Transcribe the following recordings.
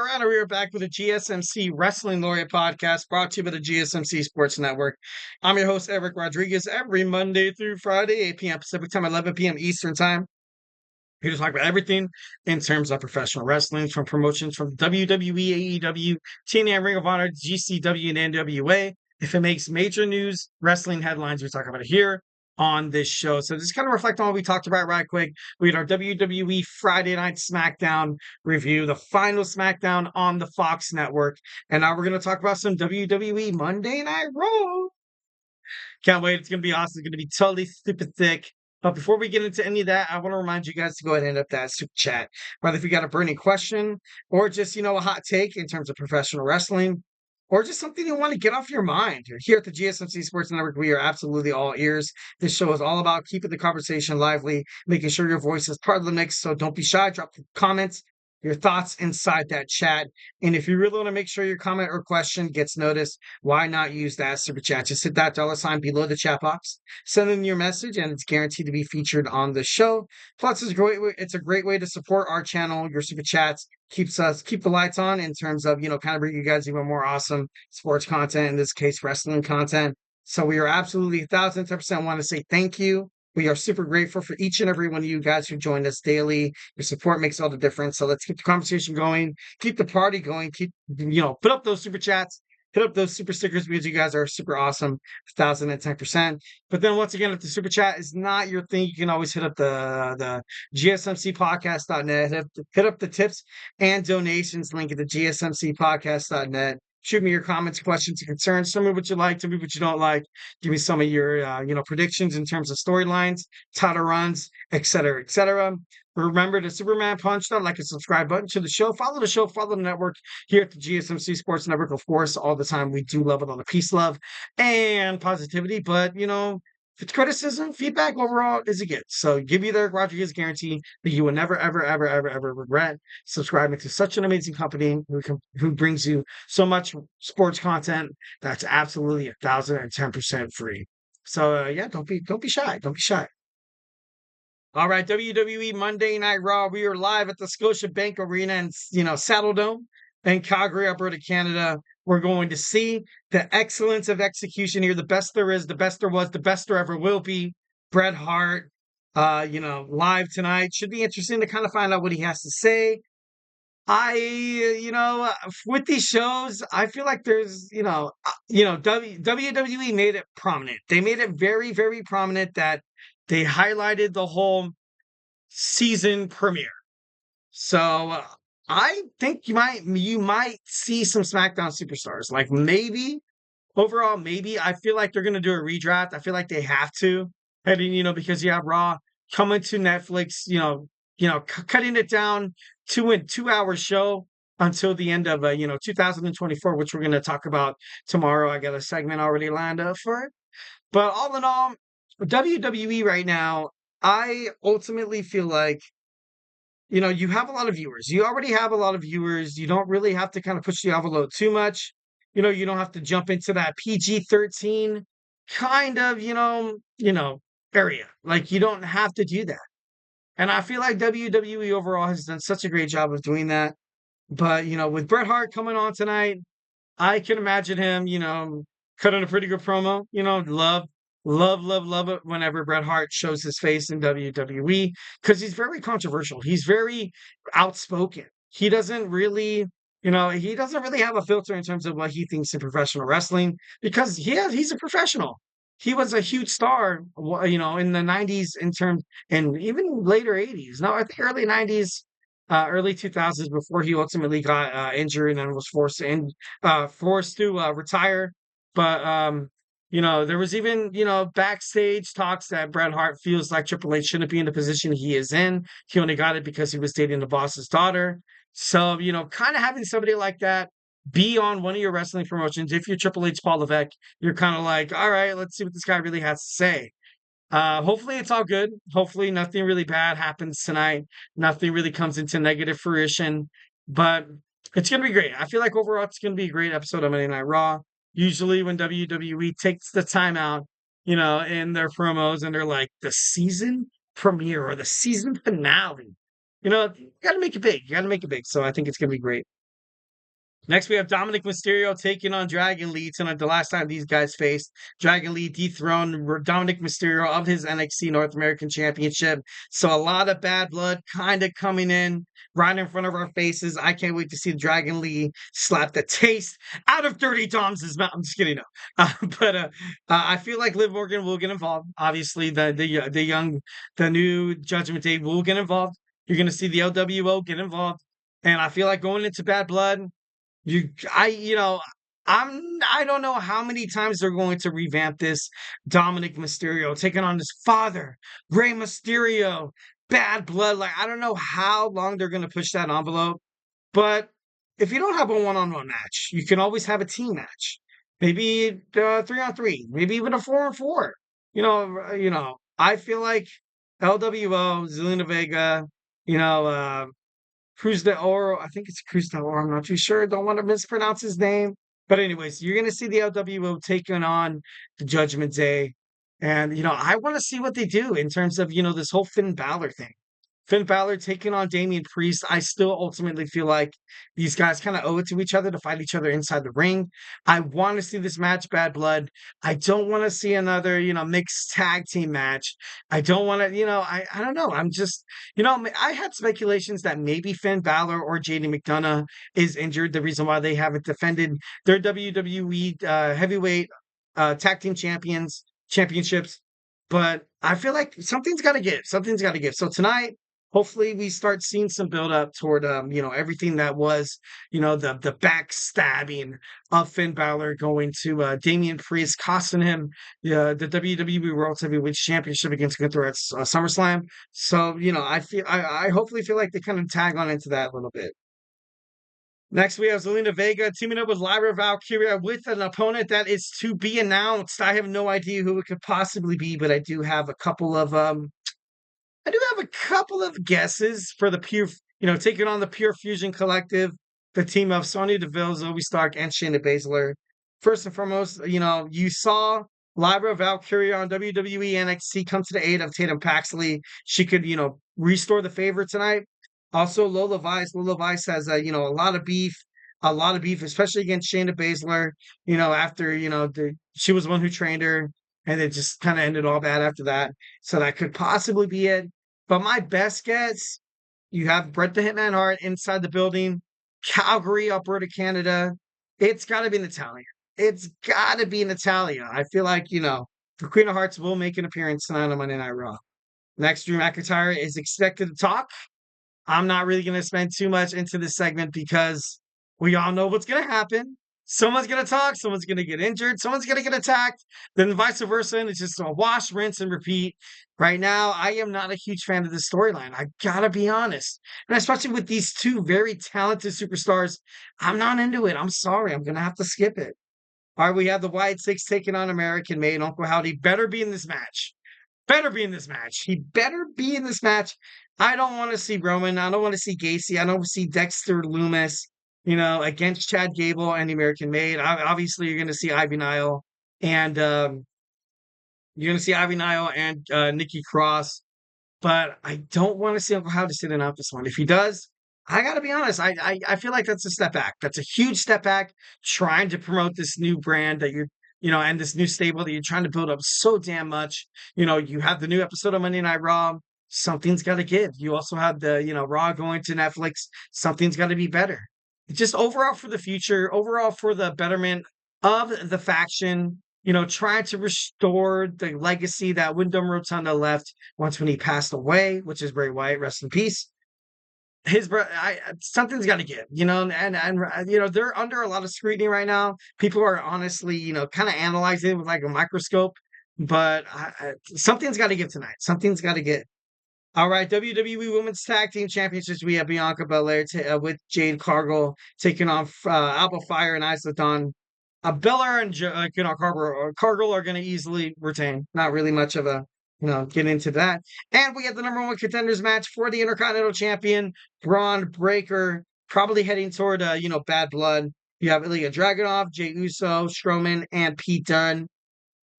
right, we are back with the GSMC Wrestling Laureate podcast brought to you by the GSMC Sports Network. I'm your host, Eric Rodriguez, every Monday through Friday, 8 p.m. Pacific Time, 11 p.m. Eastern Time. Here to talk about everything in terms of professional wrestling, from promotions from WWE, AEW, TNA, Ring of Honor, GCW, and NWA. If it makes major news, wrestling headlines, we talk about it here on this show. So just kind of reflect on what we talked about right quick. We had our WWE Friday Night SmackDown review, the final SmackDown on the Fox network. And now we're going to talk about some WWE Monday Night Raw. Can't wait. It's going to be awesome. It's going to be totally stupid thick. But before we get into any of that, I want to remind you guys to go ahead and hit up that super chat. Whether if you got a burning question or just, a hot take in terms of professional wrestling, or just something you want to get off your mind. Here at the GSMC Sports Network, we are absolutely all ears. This show is all about keeping the conversation lively, making sure your voice is part of the mix. So don't be shy. Drop comments, your thoughts inside that chat. And if you really want to make sure your comment or question gets noticed, why not use that super chat? Just hit that $sign below the chat box, send in your message, and it's guaranteed to be featured on the show. Plus, it's a great way to support our channel. Your super chats keep the lights on in terms of, kind of bring you guys even more awesome sports content, in this case, wrestling content. So we are absolutely 1,010% want to say thank you. We are super grateful for each and every one of you guys who join us daily. Your support makes all the difference. So let's keep the conversation going, keep the party going, put up those super chats, hit up those super stickers because you guys are super awesome, 1,010%. But then once again, if the super chat is not your thing, you can always hit up the GSMCpodcast.net, hit up the tips and donations link at the GSMCpodcast.net. Shoot me your comments, questions, and concerns. Tell me what you like. Tell me what you don't like. Give me some of your, predictions in terms of storylines, title runs, et cetera, et cetera. Remember to Superman punch that like and subscribe button to the show. Follow the show. Follow the network here at the GSMC Sports Network. Of course, all the time we do love it on the peace, love, and positivity. But, if it's criticism, feedback overall is a gift. So give you the Eric Rodriguez guarantee that you will never, ever, ever, ever, ever regret subscribing to such an amazing company who brings you so much sports content that's absolutely 1,010% free. So don't be shy. Don't be shy. All right, WWE Monday Night Raw. We are live at the Scotiabank Arena in, Saddle Dome in Calgary, Alberta, Canada. We're going to see the excellence of execution here. The best there is, the best there was, the best there ever will be. Bret Hart, live tonight. Should be interesting to kind of find out what he has to say. With these shows, I feel like there's, WWE made it prominent. They made it very, very prominent that they highlighted the whole season premiere. So I think you might see some SmackDown superstars. Like maybe I feel like they're gonna do a redraft. I feel like they have to heading, because you have Raw coming to Netflix. Cutting it down to a 2-hour show until the end of 2024, which we're gonna talk about tomorrow. I got a segment already lined up for it. But all in all, WWE right now, I ultimately feel like, you have a lot of viewers. You already have a lot of viewers. You don't really have to kind of push the envelope too much. You don't have to jump into that PG-13 kind of, area. Like you don't have to do that. And I feel like WWE overall has done such a great job of doing that. But, with Bret Hart coming on tonight, I can imagine him, cutting a pretty good promo. Love it whenever Bret Hart shows his face in WWE because he's very controversial. He's very outspoken. He doesn't really have a filter in terms of what he thinks in professional wrestling because he's a professional. He was a huge star, in the 90s and even later 80s. No, I think early 90s, early 2000s before he ultimately got injured and was forced to retire. But there was even, backstage talks that Bret Hart feels like Triple H shouldn't be in the position he is in. He only got it because he was dating the boss's daughter. So, kind of having somebody like that be on one of your wrestling promotions, if you're Triple H Paul Levesque, you're kind of like, all right, let's see what this guy really has to say. Hopefully it's all good. Hopefully nothing really bad happens tonight. Nothing really comes into negative fruition. But it's going to be great. I feel like overall it's going to be a great episode of Monday Night Raw. Usually when WWE takes the time out, in their promos and they're like the season premiere or the season finale, you got to make it big. You got to make it big. So I think it's going to be great. Next, we have Dominik Mysterio taking on Dragon Lee tonight. The last time these guys faced, Dragon Lee dethroned Dominik Mysterio of his NXT North American Championship. So a lot of bad blood kind of coming in right in front of our faces. I can't wait to see Dragon Lee slap the taste out of Dirty Dom's mouth. I'm just kidding, no. But I feel like Liv Morgan will get involved. Obviously, the new Judgment Day will get involved. You're going to see the LWO get involved. And I feel like going into Bad Blood, you, I, you know, I don't know how many times they're going to revamp this. Dominik Mysterio taking on his father, Rey Mysterio, Bad Blood. Like, I don't know how long they're going to push that envelope. But if you don't have a one-on-one match, you can always have a team match. Maybe 3-on-3, maybe even a 4-on-4. I feel like LWO, Zelina Vega, you know, Cruz de Oro. I think it's Cruz de Oro. I'm not too sure. Don't want to mispronounce his name. But anyways, you're going to see the LWO taking on the Judgment Day. And, I want to see what they do in terms of, this whole Finn Balor thing. Finn Balor taking on Damian Priest. I still ultimately feel like these guys kind of owe it to each other to fight each other inside the ring. I want to see this match, Bad Blood. I don't want to see another, mixed tag team match. I don't want to, I don't know. I'm just, I had speculations that maybe Finn Balor or JD McDonough is injured. The reason why they haven't defended their WWE heavyweight tag team championships. But I feel like something's got to give. Something's got to give. So tonight, hopefully we start seeing some build up toward everything that was the backstabbing of Finn Balor going to Damian Priest, costing him the WWE World Heavyweight Championship against Gunther at SummerSlam. So I hopefully feel like they kind of tag on into that a little bit. Next, we have Zelina Vega teaming up with Lyra Valkyria with an opponent that is to be announced. I have no idea who it could possibly be, but I do have a couple of guesses for the pure, taking on the Pure Fusion Collective, the team of Sonya Deville, Zoe Stark, and Shayna Baszler. First and foremost, you saw Lyra Valkyria on WWE NXT come to the aid of Tatum Paxley. She could, restore the favor tonight. Also, Lola Vice. Lola Vice has, a lot of beef, especially against Shayna Baszler. After she was the one who trained her, and it just kind of ended all bad after that. So that could possibly be it. But my best guess, you have Bret the Hitman Hart inside the building, Calgary, Alberta, Canada. It's got to be Natalia. It's got to be Natalia. I feel like, the Queen of Hearts will make an appearance tonight on Monday Night Raw. Next, Drew McIntyre is expected to talk. I'm not really going to spend too much into this segment because we all know what's going to happen. Someone's going to talk, someone's going to get injured, someone's going to get attacked, then vice versa, and it's just a wash, rinse, and repeat. Right now, I am not a huge fan of this storyline. I gotta be honest. And especially with these two very talented superstars, I'm not into it. I'm sorry. I'm going to have to skip it. All right, we have the Wyatt Sicks taking on American Made. Uncle Howdy better be in this match. Better be in this match. He better be in this match. I don't want to see Roman. I don't want to see Gacy. I don't want to see Dexter Loomis, against Chad Gable and the American Made. Obviously, you're going to see Ivy Nile and Nikki Cross. But I don't want to see Uncle Howdy sitting out this one. If he does, I got to be honest. I feel like that's a step back. That's a huge step back trying to promote this new brand that you're and this new stable that you're trying to build up so damn much. You have the new episode of Monday Night Raw. Something's got to give. You also have the, Raw going to Netflix. Something's got to be better. Just overall for the future, overall for the betterment of the faction, trying to restore the legacy that Wyndham Rotunda left once when he passed away, which is Bray Wyatt, rest in peace. Something's got to give, and they're under a lot of scrutiny right now. People are honestly, kind of analyzing it with like a microscope, but something's got to give tonight. Something's got to give. All right, WWE Women's Tag Team Championships. We have Bianca Belair with Jade Cargill taking on Alba Fire and Isla Dawn. Belair and Cargill are going to easily retain. Not really much of a get into that. And we have the number one contenders match for the Intercontinental Champion, Braun Breaker, probably heading toward, Bad Blood. You have Ilja Dragunov, Jey Uso, Strowman, and Pete Dunne.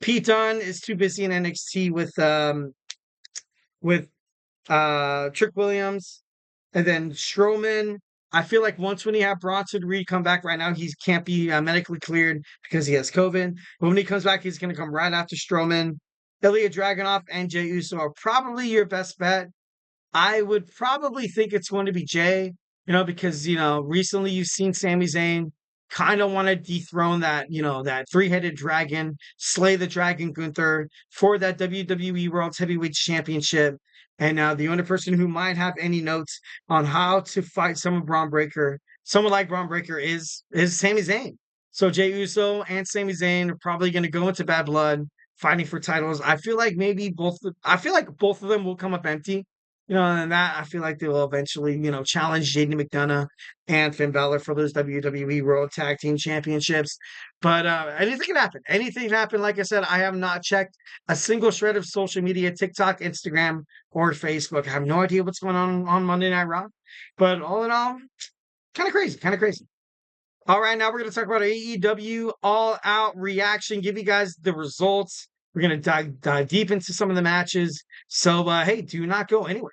Pete Dunne is too busy in NXT with Trick Williams. And then Strowman I feel like once when you have Bronson Reed come back right now, he can't be medically cleared because he has COVID. But when he comes back, he's going to come right after Strowman. Ilja Dragunov and Jey Uso are probably your best bet. I would probably think it's going to be Jey, because, recently you've seen Sami Zayn kind of want to dethrone that three-headed dragon, slay the dragon Gunther for that WWE World Heavyweight Championship. And now the only person who might have any notes on how to fight someone like Braun Breaker is Sami Zayn. So Jey Uso and Sami Zayn are probably going to go into Bad Blood fighting for titles. I feel like both of them will come up empty. And that I feel like they will eventually, challenge Jaden McDonough and Finn Balor for those WWE World Tag Team Championships. But anything can happen. Anything can happen. Like I said, I have not checked a single shred of social media, TikTok, Instagram, or Facebook. I have no idea what's going on Monday Night Raw. But all in all, kind of crazy, kind of crazy. All right, now we're going to talk about AEW All Out Reaction, give you guys the results. We're going to dive deep into some of the matches. So, hey, do not go anywhere.